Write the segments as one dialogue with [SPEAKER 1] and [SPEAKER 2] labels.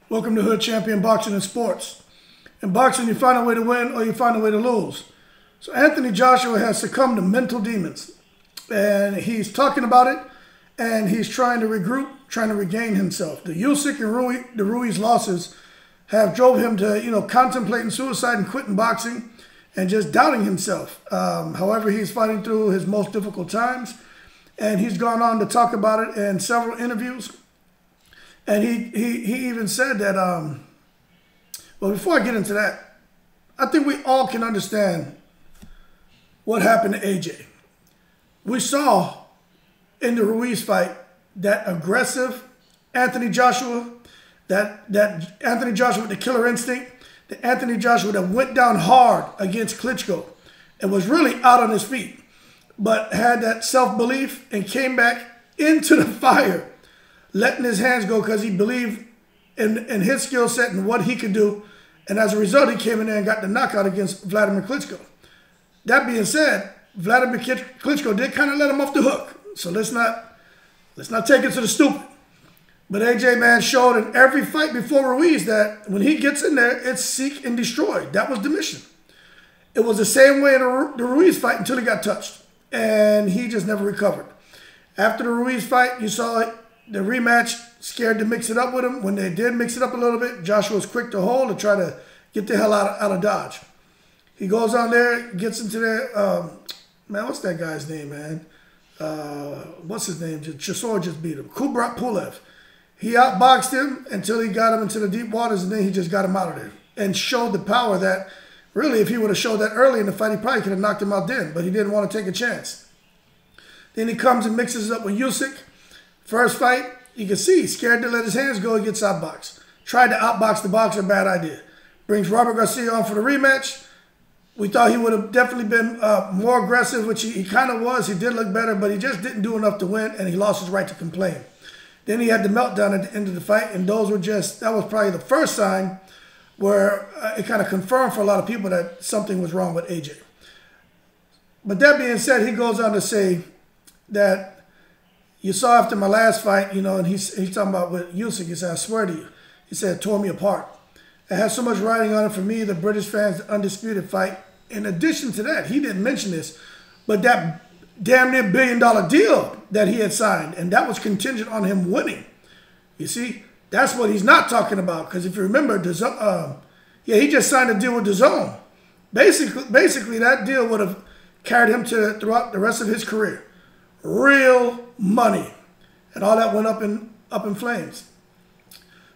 [SPEAKER 1] Welcome to Hood Champion Boxing and Sports. In boxing, you find a way to win or you find a way to lose. So Anthony Joshua has succumbed to mental demons. And he's talking about it, and he's trying to regroup, trying to regain himself. The USYK and RUIZ losses have drove him to, contemplating suicide and quitting boxing and just doubting himself. However, he's fighting through his most difficult times, and he's gone on to talk about it in several interviews. And he even said that, well, before I get into that, I think we all can understand what happened to AJ. We saw in the Ruiz fight that aggressive Anthony Joshua, that Anthony Joshua with the killer instinct, the Anthony Joshua that went down hard against Klitschko and was really out on his feet, but had that self-belief and came back into the fire, letting his hands go because he believed in his skill set and what he could do. And as a result, he came in there and got the knockout against Vladimir Klitschko. That being said, Vladimir Klitschko did kind of let him off the hook. So let's not take it to the stupid. But AJ, man, showed in every fight before Ruiz that when he gets in there, it's seek and destroy. That was the mission. It was the same way in the Ruiz fight until he got touched. And he just never recovered. After the Ruiz fight, you saw it. The rematch, scared to mix it up with him. When they did mix it up a little bit, Joshua was quick to hold and try to get the hell out of Dodge. He goes on there, gets into there. Man, what's that guy's name, man? What's his name? Chisora just beat him. Kubrat Pulev. He outboxed him until he got him into the deep waters, and then he just got him out of there and showed the power that, really, if he would have showed that early in the fight, he probably could have knocked him out then, but he didn't want to take a chance. Then he comes and mixes it up with USYK. First fight, you can see he's scared to let his hands go. He gets outboxed. Tried to outbox the boxer, bad idea. Brings Robert Garcia on for the rematch. We thought he would have definitely been more aggressive, which he kind of was. He did look better, but he just didn't do enough to win, and he lost his right to complain. Then he had the meltdown at the end of the fight, and that was probably the first sign where it kind of confirmed for a lot of people that something was wrong with AJ. But that being said, he goes on to say that you saw after my last fight, and he's talking about with USYK, he said, I swear to you, he said, it tore me apart. It had so much riding on it for me, the British fans, the undisputed fight. In addition to that, he didn't mention this, but that damn near $1 billion deal that he had signed, and that was contingent on him winning. You see, that's what he's not talking about, because if you remember, he just signed a deal with DAZN. Basically, that deal would have carried him throughout the rest of his career. Real money, and all that went up in flames.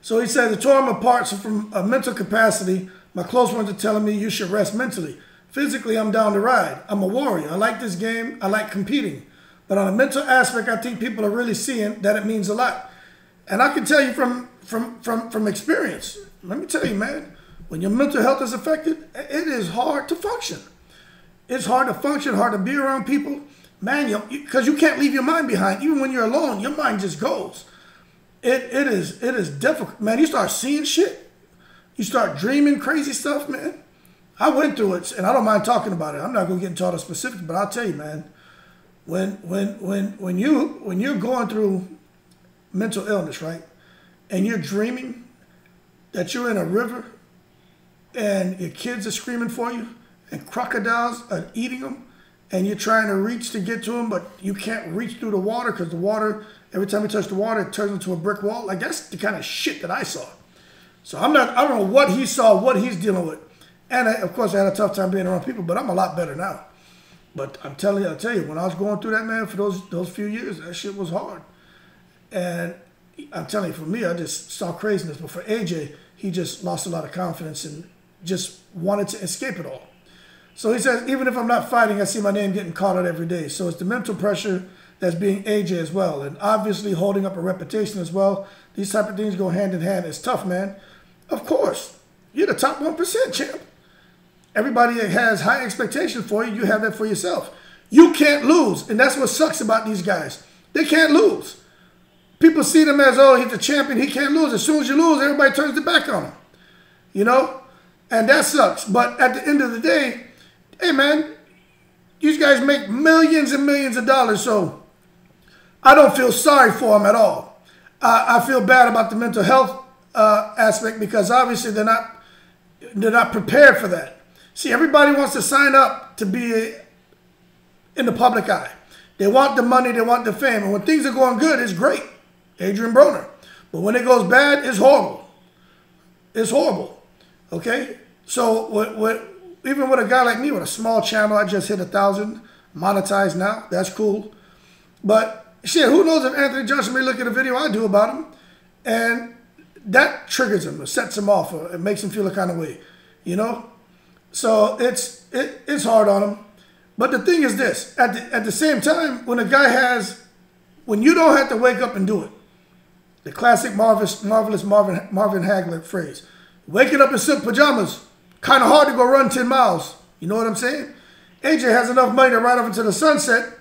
[SPEAKER 1] So he said, it tore him apart. So from a mental capacity, my close ones are telling me you should rest mentally. Physically, I'm down to ride. I'm a warrior. I like this game. I like competing. But on a mental aspect, I think people are really seeing that it means a lot. And I can tell you from experience, let me tell you, man, when your mental health is affected, it is hard to function. It's hard to function, hard to be around people. Man, because you can't leave your mind behind. Even when you're alone, your mind just goes. It is difficult. Man, you start seeing shit. You start dreaming crazy stuff, man. I went through it, and I don't mind talking about it. I'm not going to get into all the specifics, but I'll tell you, man, when you're going through mental illness, right, and you're dreaming that you're in a river and your kids are screaming for you and crocodiles are eating them, and you're trying to reach to get to him, but you can't reach through the water because the water, every time you touch the water, it turns into a brick wall. Like, that's the kind of shit that I saw. So I don't know what he saw, what he's dealing with. And of course, I had a tough time being around people, but I'm a lot better now. But I'll tell you, when I was going through that, man, for those few years, that shit was hard. And I'm telling you, for me, I just saw craziness. But for AJ, he just lost a lot of confidence and just wanted to escape it all. So he says, even if I'm not fighting, I see my name getting called out every day. So it's the mental pressure that's being AJ as well. And obviously holding up a reputation as well. These type of things go hand in hand. It's tough, man. Of course, you're the top 1%, champ. Everybody has high expectations for you. You have that for yourself. You can't lose. And that's what sucks about these guys. They can't lose. People see them as, oh, he's the champion. He can't lose. As soon as you lose, everybody turns their back on him. And that sucks. But at the end of the day, hey, man, these guys make millions and millions of dollars, so I don't feel sorry for them at all. I feel bad about the mental health aspect, because obviously they're not prepared for that. See, everybody wants to sign up to be in the public eye. They want the money, they want the fame, and when things are going good, it's great. Adrian Broner. But when it goes bad, it's horrible. It's horrible. Okay? So even with a guy like me with a small channel, I just hit 1,000 monetized now. That's cool. But shit, who knows if Anthony Joshua may look at a video I do about him, and that triggers him, or sets him off, or it makes him feel a kind of way, you know? So it's hard on him. But the thing is this, at the same time, when you don't have to wake up and do it, the classic marvelous Marvin Hagler phrase, waking up in silk pajamas, kind of hard to go run 10 miles. You know what I'm saying? AJ has enough money to ride off into the sunset,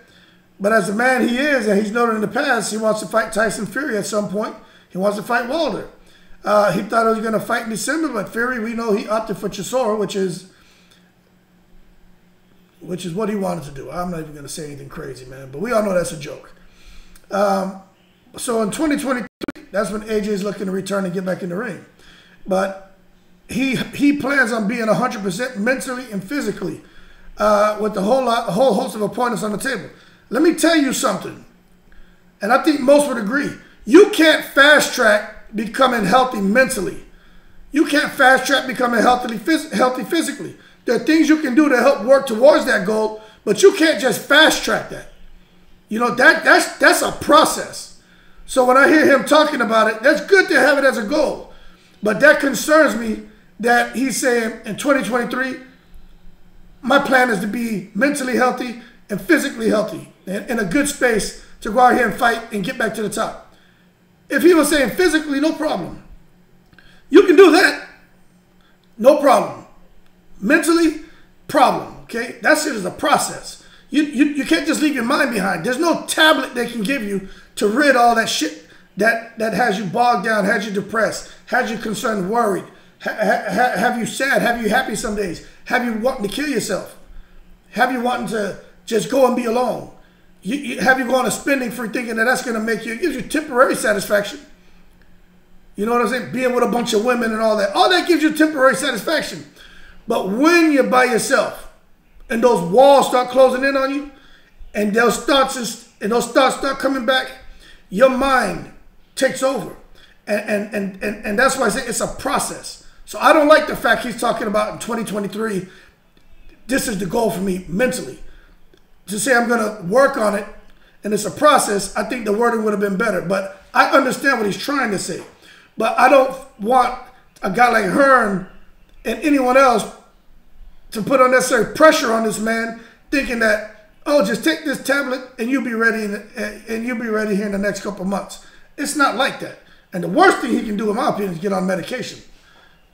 [SPEAKER 1] but as the man he is, and he's noted in the past, he wants to fight Tyson Fury at some point. He wants to fight Wilder. He thought he was going to fight in December, but Fury, we know he opted for Chisora, which is what he wanted to do. I'm not even going to say anything crazy, man, but we all know that's a joke. So in 2023, that's when AJ is looking to return and get back in the ring. But he plans on being 100% mentally and physically with a whole host of opponents on the table. Let me tell you something, and I think most would agree. You can't fast track becoming healthy mentally. You can't fast track becoming healthy physically. There are things you can do to help work towards that goal, but you can't just fast track that. You know, that's a process. So when I hear him talking about it, that's good to have it as a goal. But that concerns me that he's saying in 2023, my plan is to be mentally healthy and physically healthy and in a good space to go out here and fight and get back to the top. If he was saying physically, no problem. You can do that. No problem. Mentally, problem. Okay? That shit is a process. You can't just leave your mind behind. There's no tablet they can give you to rid all that shit that has you bogged down, has you depressed, has you concerned, worried, have you sad, have you happy some days, have you wanting to kill yourself, have you wanting to just go and be alone, have you going to spending for thinking that that's going to make you, it gives you temporary satisfaction. You know what I'm saying? Being with a bunch of women and all that gives you temporary satisfaction. But when you're by yourself and those walls start closing in on you and those thoughts start coming back, your mind takes over. And that's why I say it's a process. So I don't like the fact he's talking about in 2023, this is the goal for me mentally. To say I'm going to work on it and it's a process, I think the wording would have been better. But I understand what he's trying to say. But I don't want a guy like Hearn and anyone else to put unnecessary pressure on this man, thinking that, oh, just take this tablet and you'll be ready here in the next couple of months. It's not like that. And the worst thing he can do, in my opinion, is get on medication.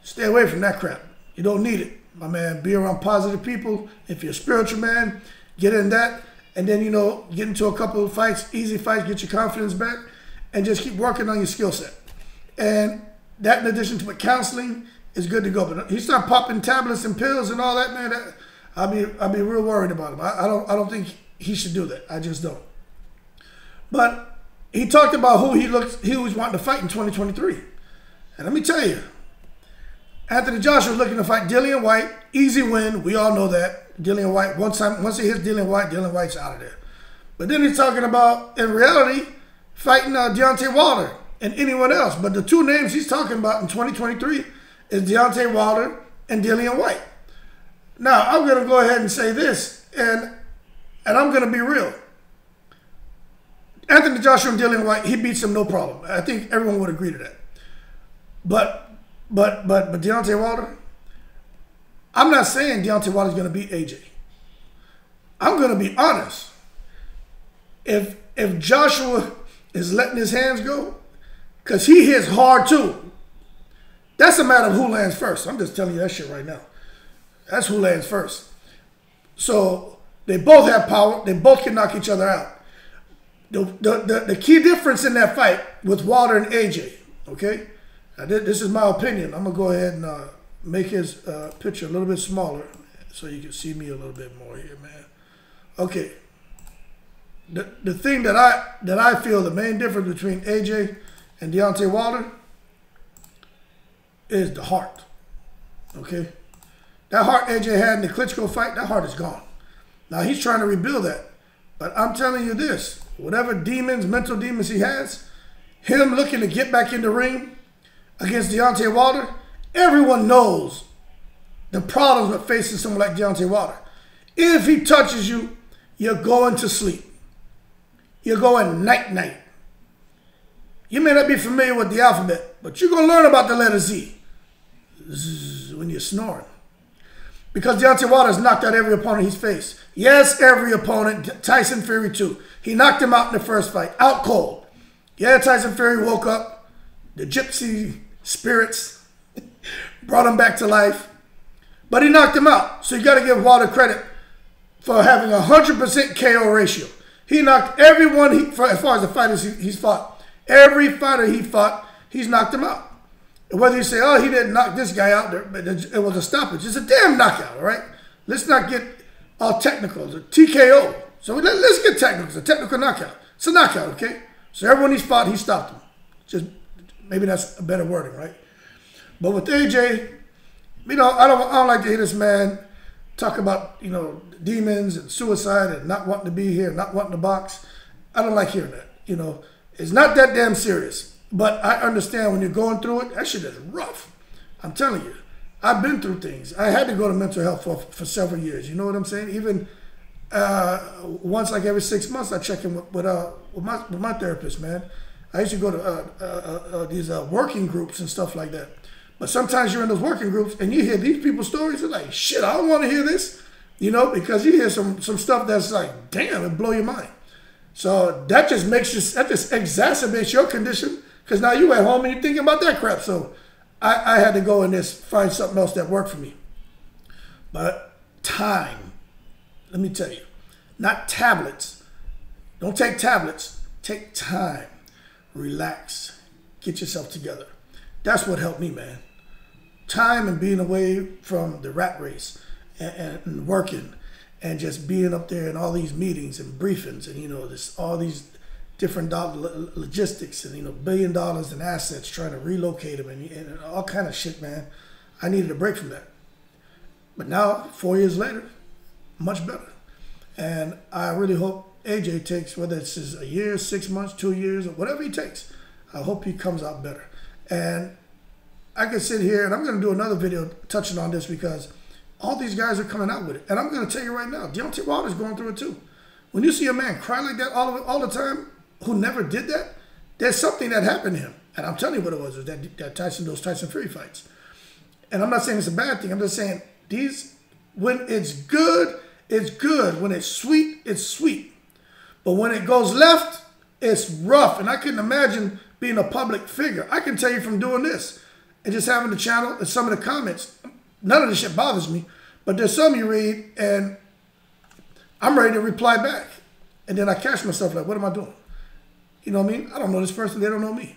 [SPEAKER 1] Stay away from that crap. You don't need it, my man. Be around positive people. If you're a spiritual man, get in that. And then, you know, get into a couple of fights, easy fights, get your confidence back, and just keep working on your skill set. And that, in addition to counseling, is good to go. But he start popping tablets and pills and all that, man. I'll be real worried about him. I don't think he should do that. I just don't. But he talked about who he was wanting to fight in 2023. And let me tell you, Anthony Joshua was looking to fight Dillian White. Easy win. We all know that. Dillian White, once he hits Dillian White's out of there. But then he's talking about, in reality, fighting Deontay Wilder and anyone else. But the two names he's talking about in 2023 is Deontay Wilder and Dillian White. Now, I'm going to go ahead and say this, and I'm going to be real. Anthony Joshua and Dillian White, he beats him no problem. I think everyone would agree to that. But Deontay Wilder, I'm not saying Deontay Wilder's going to beat AJ. I'm going to be honest. If Joshua is letting his hands go, because he hits hard too, that's a matter of who lands first. I'm just telling you that shit right now. That's who lands first. So they both have power. They both can knock each other out. The key difference in that fight with Wilder and AJ, okay? Now, this is my opinion. I'm going to go ahead and make his picture a little bit smaller so you can see me a little bit more here, man. Okay. The thing that I feel the main difference between AJ and Deontay Wilder is the heart. Okay? That heart AJ had in the Klitschko fight, that heart is gone. Now he's trying to rebuild that. But I'm telling you this, whatever demons, mental demons he has, him looking to get back in the ring against Deontay Wilder, everyone knows the problems with facing someone like Deontay Wilder. If he touches you, you're going to sleep. You're going night-night. You may not be familiar with the alphabet, but you're going to learn about the letter Z. Zzz, when you're snoring. Because Deontay Wilder has knocked out every opponent he's faced. Yes, every opponent. Tyson Fury too. He knocked him out in the first fight. Out cold. Yeah, Tyson Fury woke up. The gypsy spirits brought him back to life. But he knocked him out. So you got to give Wilder credit for having a 100% KO ratio. He knocked everyone, as far as the fighters he's fought, every fighter he fought, he's knocked him out. And whether you say, oh, he didn't knock this guy out, but it was a stoppage. It's a damn knockout, all right? Let's not get all technical. It's a TKO. So let's get technical. It's a technical knockout. It's a knockout, okay? So everyone he's fought, he stopped him. Just maybe that's a better wording, right? But with AJ, you know, I don't like to hear this man talk about, you know, demons and suicide and not wanting to be here, not wanting to box. I don't like hearing that. You know, it's not that damn serious. But I understand when you're going through it, that shit is rough. I'm telling you. I've been through things. I had to go to mental health for several years. You know what I'm saying? Even once, like every 6 months, I check in with my therapist, man. I used to go to these working groups and stuff like that. But sometimes you're in those working groups and you hear these people's stories. It's like, shit, I don't want to hear this. You know, because you hear some stuff that's like, damn, it blow your mind. So that just exacerbates your condition. Because now you at home and you're thinking about that crap. So I had to go and just find something else that worked for me. But time, let me tell you, not tablets. Don't take tablets. Take time. Relax. Get yourself together. That's what helped me, man. Time and being away from the rat race and working and just being up there in all these meetings and briefings and, you know, all these different logistics and, you know, $1 billion in assets, trying to relocate them and all kind of shit, man. I needed a break from that. But now, 4 years later, much better. And I really hope AJ takes, whether it's a year, 6 months, 2 years, or whatever he takes, I hope he comes out better. And I can sit here, and I'm going to do another video touching on this because all these guys are coming out with it. And I'm going to tell you right now, Deontay Wilder's going through it too. When you see a man cry like that all the time, who never did that, there's something that happened to him. And I'm telling you what it was those Tyson Fury fights. And I'm not saying it's a bad thing. I'm just saying when it's good, it's good. When it's sweet, it's sweet. But when it goes left, it's rough. And I couldn't imagine being a public figure. I can tell you from doing this and just having the channel and some of the comments, none of this shit bothers me. But there's some you read and I'm ready to reply back. And then I catch myself like, what am I doing? You know what I mean? I don't know this person. They don't know me.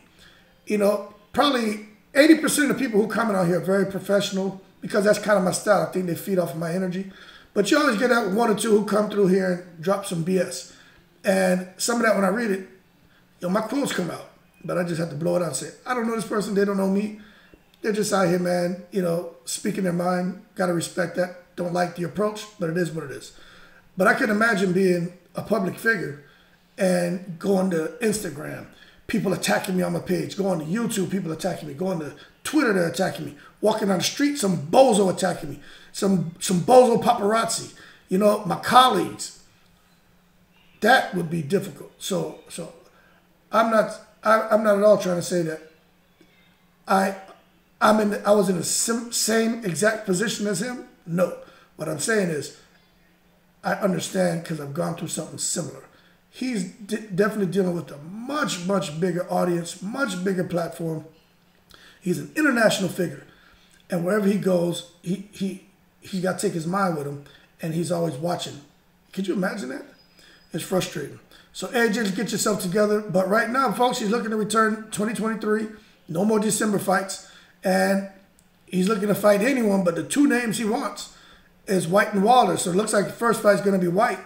[SPEAKER 1] You know, probably 80% of the people who comment out here are very professional because that's kind of my style. I think they feed off of my energy. But you always get that one or two who come through here and drop some BS. And some of that, when I read it, you know, my quotes come out. But I just have to blow it out and say, I don't know this person. They don't know me. They're just out here, man, you know, speaking their mind. Got to respect that. Don't like the approach, but it is what it is. But I can imagine being a public figure and going to Instagram, people attacking me on my page, going to YouTube, people attacking me, going to Twitter, they're attacking me, walking on the street, some bozo attacking me, some bozo paparazzi, you know, my colleagues. That would be difficult. So I'm not at all trying to say that I was in the same exact position as him. No, what I'm saying is I understand because I've gone through something similar. He's definitely dealing with a much, much bigger audience, much bigger platform. He's an international figure. And wherever he goes, he's got to take his mind with him, and he's always watching. Could you imagine that? It's frustrating. So, AJ, just get yourself together. But right now, folks, he's looking to return 2023. No more December fights. And he's looking to fight anyone, but the two names he wants is White and Wilder. So it looks like the first fight is going to be White.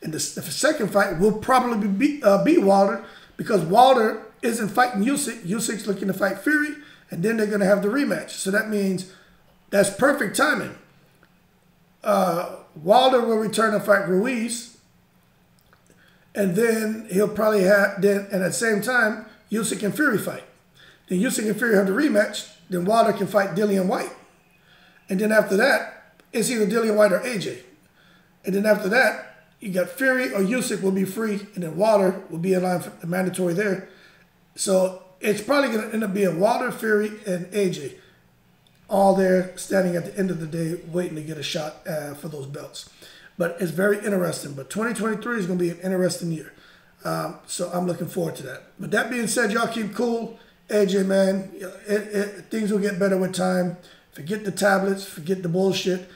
[SPEAKER 1] And the second fight will probably be Wilder because Wilder isn't fighting USYK. USYK's looking to fight Fury, and then they're going to have the rematch. So that means that's perfect timing. Wilder will return to fight Ruiz, and then he'll probably have, and at the same time, USYK and Fury fight. Then USYK and Fury have the rematch, then Wilder can fight Dillian White. And then after that, it's either Dillian White or AJ. And then after that, you got Fury or USYK will be free, and then Wilder will be in line for the mandatory there. So it's probably going to end up being Wilder, Fury, and AJ, all there standing at the end of the day waiting to get a shot for those belts. But it's very interesting. But 2023 is going to be an interesting year. So I'm looking forward to that. But that being said, y'all keep cool. AJ, man, things will get better with time. Forget the tablets. Forget the bullshit.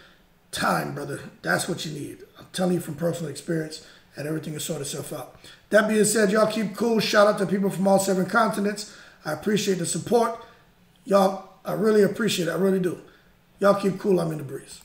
[SPEAKER 1] Time, brother. That's what you need. I'm telling you from personal experience, and everything will sort itself out. That being said, y'all keep cool. Shout out to people from all 7 continents. I appreciate the support. Y'all, I really appreciate it. I really do. Y'all keep cool. I'm in the breeze.